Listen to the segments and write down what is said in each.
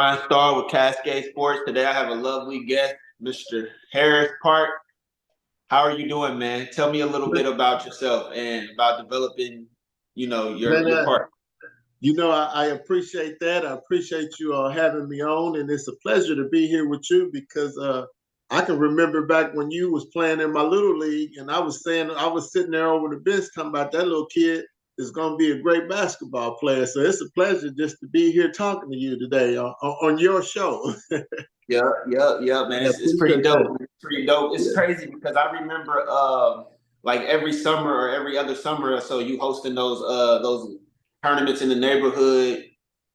Ryan Star with Cascade Sports. Today I have a lovely guest, Mr. Harris Park. How are you doing, man? Tell me a little bit about yourself and about developing, Man, your park. I appreciate that. I appreciate you having me on, and it's a pleasure to be here with you because I can remember back when you was playing in my little league, and I was sitting there over the bench talking about that little kid is going to be a great basketball player. So it's a pleasure just to be here talking to you today on your show. Yeah, man. I It's pretty appreciate dope. that. It's pretty dope. It's Yeah. crazy because I remember like every summer or every other summer or so you hosting those tournaments in the neighborhood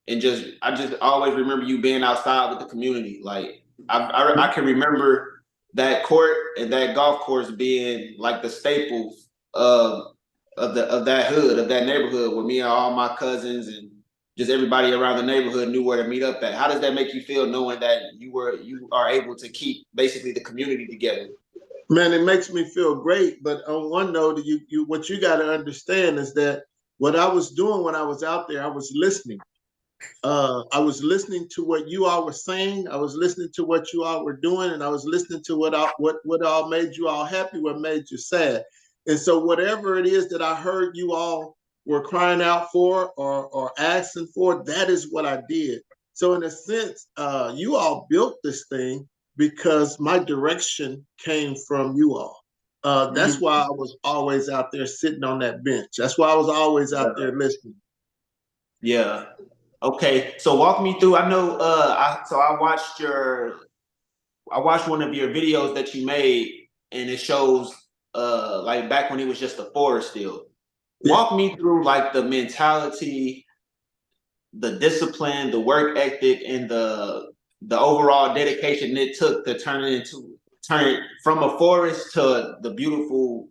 and I just always remember you being outside with the community. Like I can remember that court and that golf course being like the staples of that hood, of that neighborhood where me and all my cousins and just everybody around the neighborhood knew where to meet up at. How does that make you feel knowing that you are able to keep basically the community together? Man, it makes me feel great. But on one note, what you got to understand is that what I was doing when I was out there, I was listening. I was listening to what you all were saying. I was listening to what you all were doing, and I was listening to what all made you all happy, what made you sad. And so, whatever it is that I heard you all were crying out for or asking for, that is what I did. So, in a sense, you all built this thing because my direction came from you all. That's Mhm. why I was always out there sitting on that bench. That's why I was always out there listening. Yeah. Okay. So walk me through. I know. I watched one of your videos that you made, and it shows like back when he was just a forest still. Yeah. Walk me through like the mentality, the discipline, the work ethic, and the overall dedication it took to turn it from a forest to the beautiful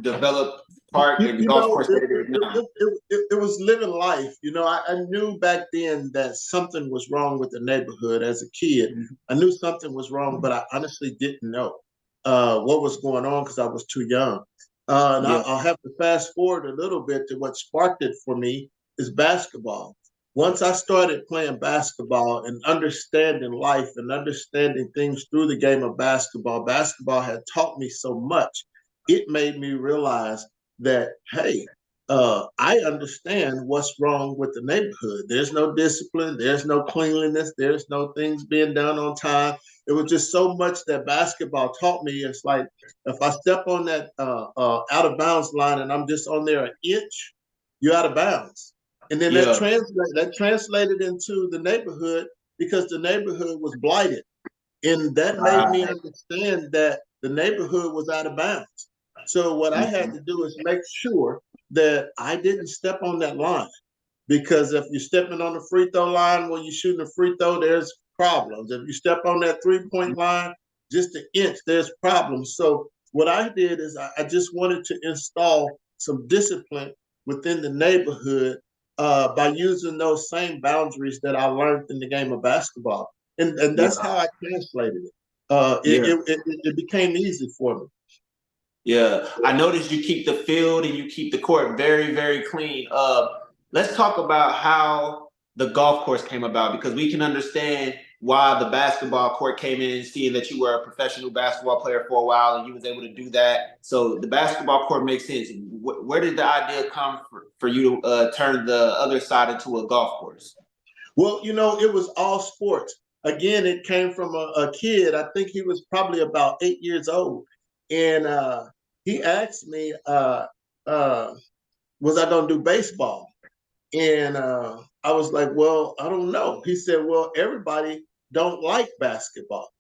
developed park and You golf know, course that it is now. it was living life. I knew back then that something was wrong with the neighborhood as a kid. I knew something was wrong, but I honestly didn't know what was going on because I was too young. Yeah. I'll have to fast forward a little bit to what sparked it for me is basketball. Once I started playing basketball and understanding life and understanding things through the game of basketball, basketball had taught me so much. It made me realize that, hey, I understand what's wrong with the neighborhood. There's no discipline, there's no cleanliness, there's no things being done on time. It was just so much that basketball taught me. It's like if I step on that out of bounds line and I'm just on there an inch, you're out of bounds. And then Yeah. that translated into the neighborhood because the neighborhood was blighted. And that made me Right. understand that the neighborhood was out of bounds. So what I had Mhm. to do is make sure that I didn't step on that line. Because if you're stepping on the free throw line when you're shooting a free throw, there's problems. If you step on that 3 point line, just an inch, there's problems. So what I did is I just wanted to install some discipline within the neighborhood by using those same boundaries that I learned in the game of basketball. And that's Yeah. how I translated it. Yeah. It became easy for me. Yeah, I noticed you keep the field and you keep the court very, very clean. Let's talk about how the golf course came about because we can understand why the basketball court came in, seeing that you were a professional basketball player for a while and you was able to do that. So the basketball court makes sense. Where did the idea come for you to turn the other side into a golf course? Well, it was all sports. Again, it came from a kid. I think he was probably about 8 years old. And he asked me, uh, was I going to do baseball? And I was like, well, I don't know. He said, well, everybody don't like basketball.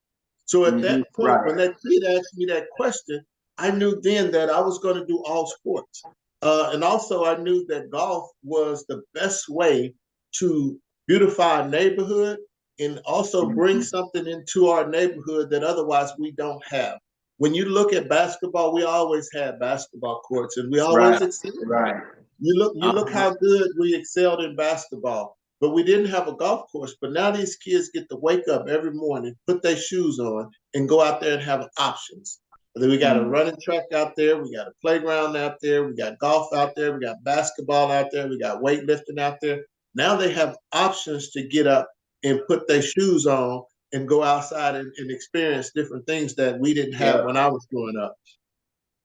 So at that point, when Right. that kid asked me that question, I knew then that I was going to do all sports. And also, I knew that golf was the best way to beautify a neighborhood and also bring Mhm. something into our neighborhood that otherwise we don't have. When you look at basketball, we always had basketball courts and we always Right. excelled. Right. You look Uh-huh. how good we excelled in basketball, but we didn't have a golf course. But now these kids get to wake up every morning, put their shoes on, and go out there and have options. Then we got a Mhm. running track out there, we got a playground out there, we got golf out there, we got basketball out there, we got weightlifting out there. Now they have options to get up and put their shoes on and go outside and experience different things that we didn't have when I was growing up.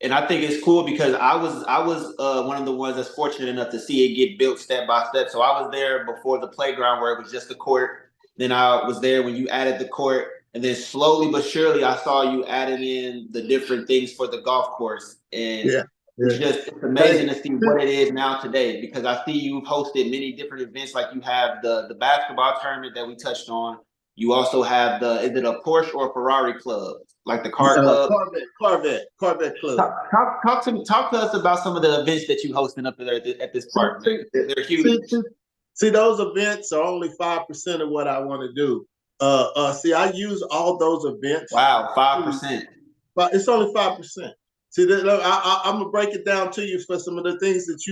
And I think it's cool because I was one of the ones that's fortunate enough to see it get built step by step. So I was there before the playground where it was just the court. Then I was there when you added the court, and then slowly but surely I saw you adding in the different things for the golf course. And it's amazing to see what it is now today, because I see you've hosted many different events. Like you have the basketball tournament that we touched on. You also have is it a Porsche or a Ferrari club? Like the car club? Corvette club. Talk to us about some of the events that you hosting up there at this park. They're huge. See, those events are only 5% of what I want to do. See, I use all those events. Wow, 5%. But it's only 5%. See, I'm gonna break it down to you for some of the things that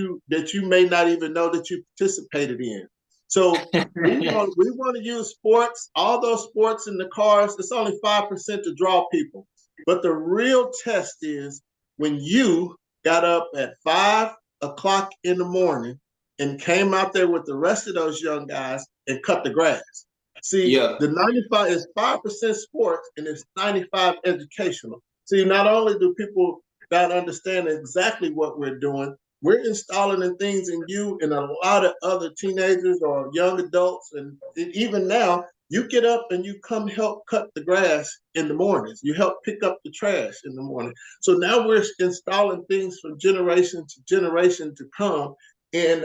you may not even know that you participated in. So we want to use sports, all those sports in the cars. It's only 5% to draw people. But the real test is when you got up at 5 o'clock in the morning and came out there with the rest of those young guys and cut the grass. See, the 95 is 5% sports and it's 95 educational. See, not only do people not understand exactly what we're doing, we're installing in things in you and a lot of other teenagers or young adults. And even now, you get up and you come help cut the grass in the mornings. You help pick up the trash in the morning. So now we're installing things from generation to generation to come. And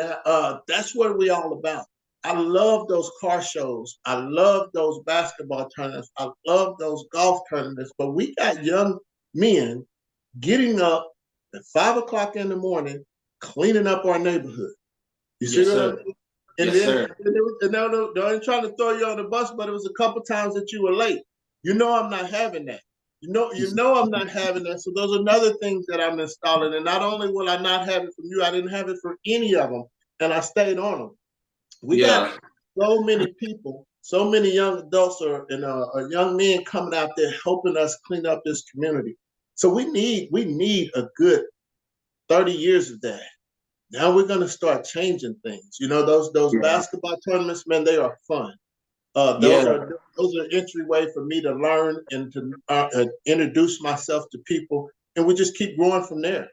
that's what we're all about. I love those car shows. I love those basketball tournaments. I love those golf tournaments. But we got young men getting up at 5 o'clock in the morning, cleaning up our neighborhood. You see what I mean? And I ain't trying to throw you on the bus, but it was a couple times that you were late. You know I'm not having that. You know I'm not having that. So those are other things that I'm installing. And not only will I not have it from you, I didn't have it for any of them, and I stayed on them. We got so many people, so many young adults and young men coming out there helping us clean up this community. So we need a good 30 years of that. Now we're going to start changing things. You know, those basketball tournaments, man, they are fun. Those are entryway for me to learn and to introduce myself to people, and we just keep growing from there.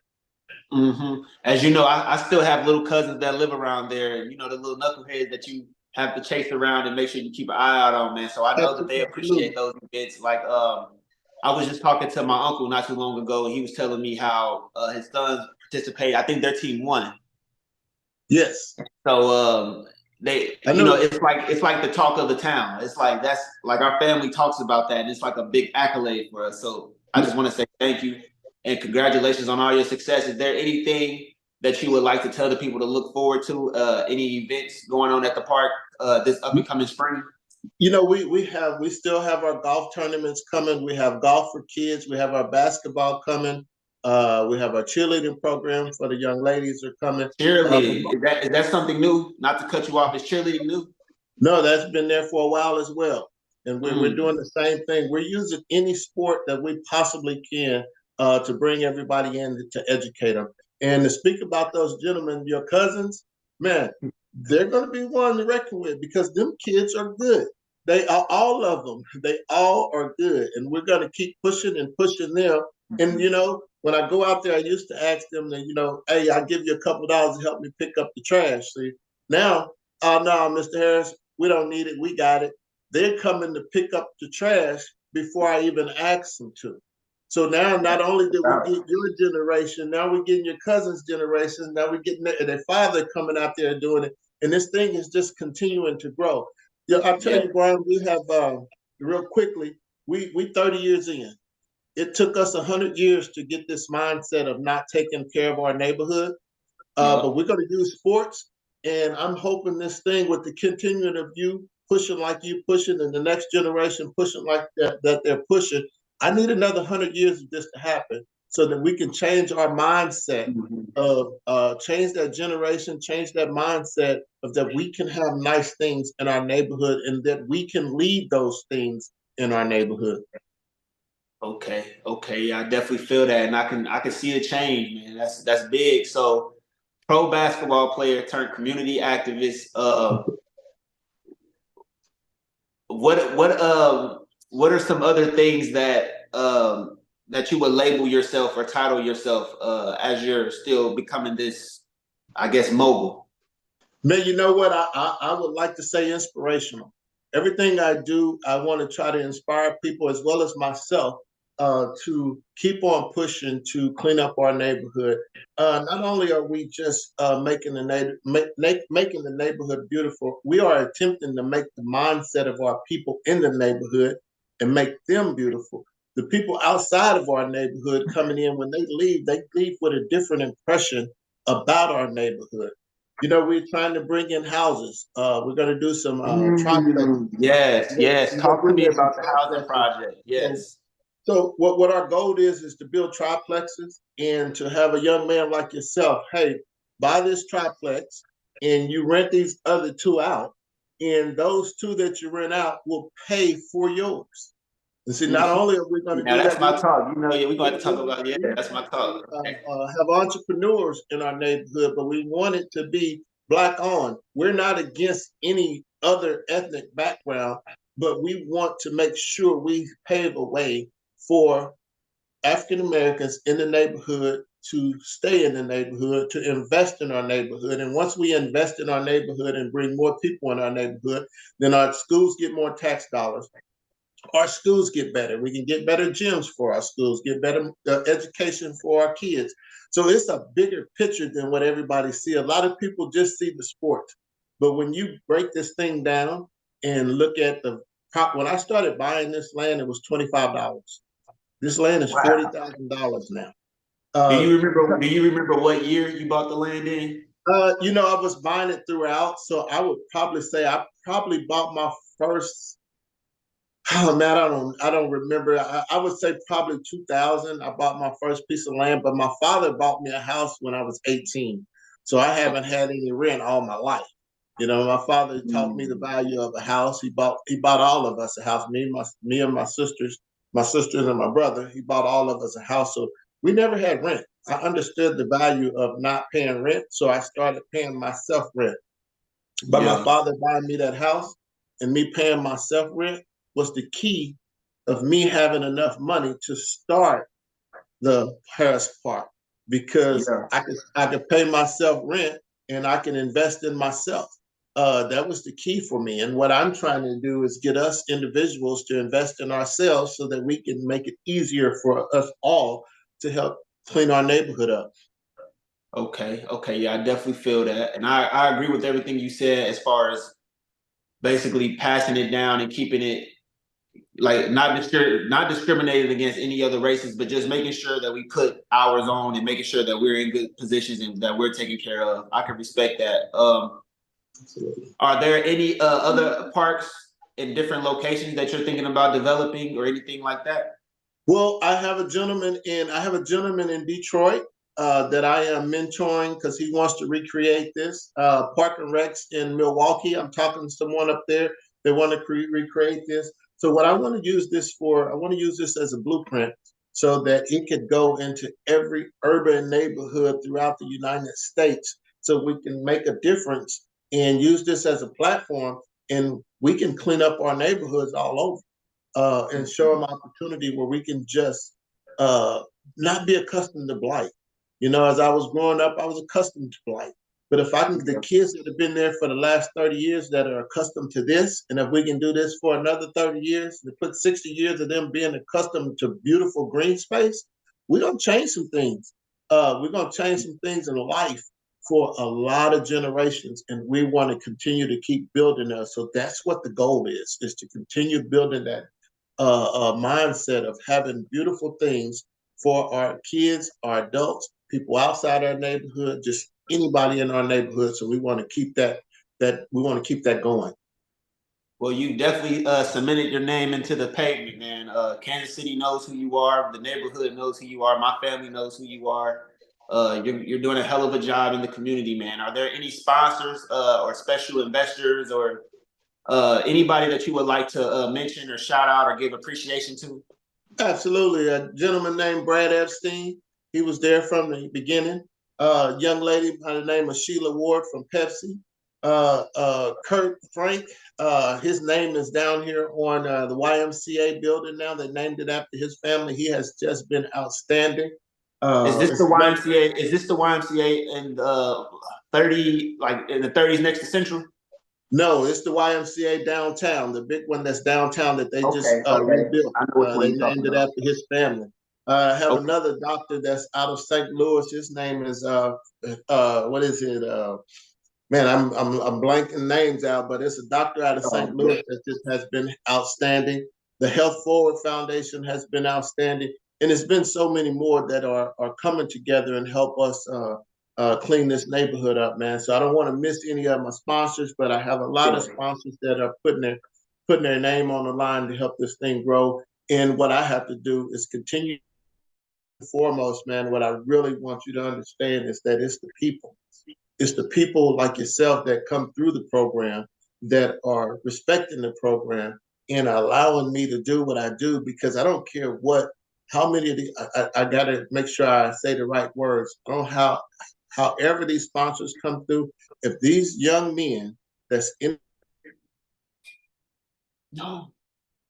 Mm-hmm. As you know, I still have little cousins that live around there. You know, the little knuckleheads that you have to chase around and make sure you keep an eye out on, man. So I know that they appreciate those events. Like, I was just talking to my uncle not too long ago, and he was telling me how his sons participate. I think their team won. Yes. So it's like the talk of the town. It's like that's like our family talks about that, and it's like a big accolade for us. So I just want to say thank you and congratulations on all your success. Is there anything that you would like to tell the people to look forward to? Any events going on at the park this up and coming spring? You know, we still have our golf tournaments coming. We have golf for kids. We have our basketball coming. We have our cheerleading program for the young ladies are coming. Cheerleading, is that something new? Not to cut you off, is cheerleading new? No, that's been there for a while as well. And we're doing the same thing. We're using any sport that we possibly can to bring everybody in to educate them. And to speak about those gentlemen, your cousins, man, they're going to be one to reckon with because them kids are good. They are all of them. They all are good. And we're going to keep pushing and pushing them. And, you know, when I go out there, I used to ask them that, you know, hey, I'll give you a couple dollars to help me pick up the trash. See, now, oh, no, Mr. Harris, we don't need it. We got it. They're coming to pick up the trash before I even ask them to. So now, not only did we get your generation, now we're getting your cousin's generation. Now we're getting their father coming out there doing it. And this thing is just continuing to grow. Yeah, I'll tell you, Brian, we have, real quickly, we 30 years in. It took us 100 years to get this mindset of not taking care of our neighborhood. But we're going to use sports. And I'm hoping this thing with the continuing of you pushing like you pushing and the next generation pushing like that they're pushing. I need another 100 years of this to happen so that we can change our mindset of change that generation, change that mindset of that we can have nice things in our neighborhood and that we can lead those things in our neighborhood. Okay, yeah, I definitely feel that, and I can see the change, man. That's big. So, pro basketball player turned community activist. what are some other things that you would label yourself or title yourself as you're still becoming this, I guess, mogul? Man, you know what? I would like to say inspirational. Everything I do, I want to try to inspire people as well as myself to keep on pushing to clean up our neighborhood. Not only are we just making the neighborhood beautiful, we are attempting to make the mindset of our people in the neighborhood and make them beautiful. The people outside of our neighborhood coming in, when they leave with a different impression about our neighborhood. You know, we're trying to bring in houses. We're going to do some triplex. Yes, yes. We're going to Talk to bring me in some about the housing triplexes. project. So, Yes. so what our goal is to build triplexes and to have a young man like yourself, hey, buy this triplex and you rent these other two out, and those two that you rent out will pay for yours. And see, not Mhm. only are we going to Now do that's that, my talk. You know, yeah, we're going to have to talk we, about, yeah, that's my talk. Okay. have entrepreneurs in our neighborhood, but we want it to be Black on. We're not against any other ethnic background, but we want to make sure we pave a way for African Americans in the neighborhood to stay in the neighborhood, to invest in our neighborhood. And once we invest in our neighborhood and bring more people in our neighborhood, then our schools get more tax dollars. Our schools get better. We can get better gyms for our schools, get better education for our kids. So it's a bigger picture than what everybody see. A lot of people just see the sport, but when you break this thing down and look at the prop, when I started buying this land, it was $25. This land is Wow. $40,000 now. Do Uh, you remember? Do you remember what year you bought the land in? you know, I was buying it throughout, so I would probably say I probably bought my first. Oh man, I don't remember. I would say probably 2000. I bought my first piece of land, but my father bought me a house when I was 18. So I haven't had any rent all my life. You know, my father taught me the Mm. value of a house. He bought all of us a house, me and my sisters and my brother. He bought all of us a house. So we never had rent. I understood the value of not paying rent, so I started paying myself rent. But my Yeah. father buying me that house and me paying myself rent was the key of me having enough money to start the Harris Park because Yeah. I could pay myself rent and I can invest in myself. That was the key for me. And what I'm trying to do is get us individuals to invest in ourselves so that we can make it easier for us all to help clean our neighborhood up. Okay. Okay. Yeah, I definitely feel that, and I agree with everything you said as far as basically passing it down and keeping it like not discriminating against any other races, but just making sure that we put ours on and making sure that we're in good positions and that we're taken care of. I can respect that. Absolutely. Are there any other parks in different locations that you're thinking about developing or anything like that? Well, I have a gentleman in Detroit that I am mentoring because he wants to recreate this. Park and Recs in Milwaukee. I'm talking to someone up there. They want to recreate this. So what I want to use this for, I want to use this as a blueprint so that it could go into every urban neighborhood throughout the United States, so we can make a difference and use this as a platform, and we can clean up our neighborhoods all over and show them opportunity where we can just uh, not be accustomed to blight. You know, as I was growing up, I was accustomed to blight. But if I can, the kids that have been there for the last 30 years that are accustomed to this, and if we can do this for another 30 years, to put 60 years of them being accustomed to beautiful green space, we're going to change some things. We're going to change some things in life for a lot of generations, and we want to continue to keep building that. So that's what the goal is to continue building that mindset of having beautiful things for our kids, our adults, people outside our neighborhood, just anybody in our neighborhood. So we want to keep that going. Well, you definitely cemented your name into the pavement, man. Kansas City knows who you are. The neighborhood knows who you are. My family knows who you are. You're doing a hell of a job in the community, man. Are there any sponsors or special investors or anybody that you would like to mention or shout out or give appreciation to? Absolutely. A gentleman named Brad Epstein. He was there from the beginning. Young lady by the name of Sheila Ward from Pepsi. Kurt Frank. His name is down here on the YMCA building now. They named it after his family. He has just been outstanding. Is this It's the a great. YMCA? Is this the YMCA in the 30, like in the 30s next to Central? No, it's the YMCA downtown, the big one that's downtown that they just Okay, okay. rebuilt. I know which one They you're talking named it about. after his family. I have Okay. another doctor that's out of St. Louis. His name is what is it? Man, I'm blanking names out, but it's a doctor out of St. Yeah. Louis that just has been outstanding. The Health Forward Foundation has been outstanding, and it's been so many more that are coming together and help us clean this neighborhood up, man. So I don't want to miss any of my sponsors, but I have a lot of sponsors that are putting their name on the line to help this thing grow. And what I have to do is continue. Foremost, man, what I really want you to understand is that it's the people. It's the people like yourself that come through the program that are respecting the program and allowing me to do what I do, because I don't care how many of I got to make sure I say the right words. I don't know however these sponsors come through. If these young men that's in No.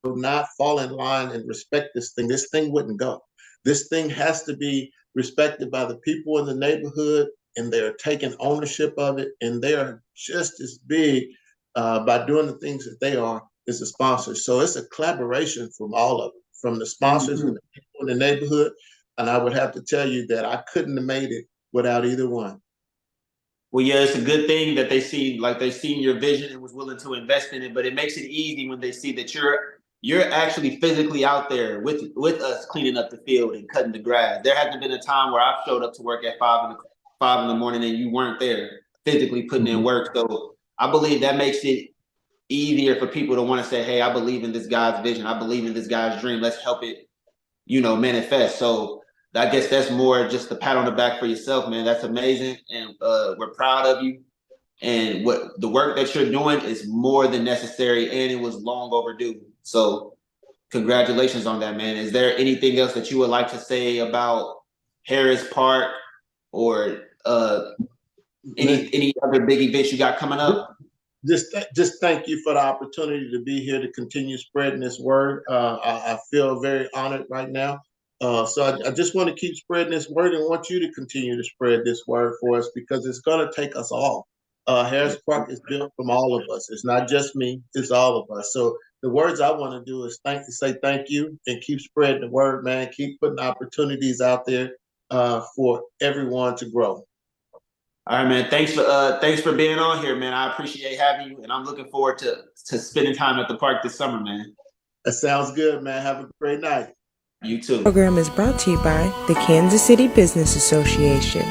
do not fall in line and respect this thing wouldn't go. This thing has to be respected by the people in the neighborhood, and they're taking ownership of it, and they are just as big by doing the things that they are as the sponsors. So it's a collaboration from all of them, from the sponsors Mhm. and the people in the neighborhood. And I would have to tell you that I couldn't have made it without either one. Well, yeah, it's a good thing that they seen your vision and was willing to invest in it. But it makes it easy when they see that you're actually physically out there with us cleaning up the field and cutting the grass. There hasn't been a time where I've showed up to work at 5 in the morning and you weren't there physically putting in Mhm. work. So I believe that makes it easier for people to want to say, "Hey, I believe in this guy's vision. I believe in this guy's dream. Let's help it, manifest." So I guess that's more just a pat on the back for yourself, man. That's amazing, and we're proud of you. And what the work that you're doing is more than necessary, and it was long overdue. So congratulations on that, man. Is there anything else that you would like to say about Harris Park or any other big events you got coming up? Just thank you for the opportunity to be here to continue spreading this word. I feel very honored right now. So I just want to keep spreading this word and want you to continue to spread this word for us, because it's going to take us all. Harris Park is built from all of us. It's not just me, it's all of us. So the words I want to do is say thank you and keep spreading the word, man. Keep putting opportunities out there for everyone to grow. All right, man. Thanks for being on here, man. I appreciate having you, and I'm looking forward to spending time at the park this summer, man. That sounds good, man. Have a great night. You too. Program is brought to you by the Kansas City Business Association.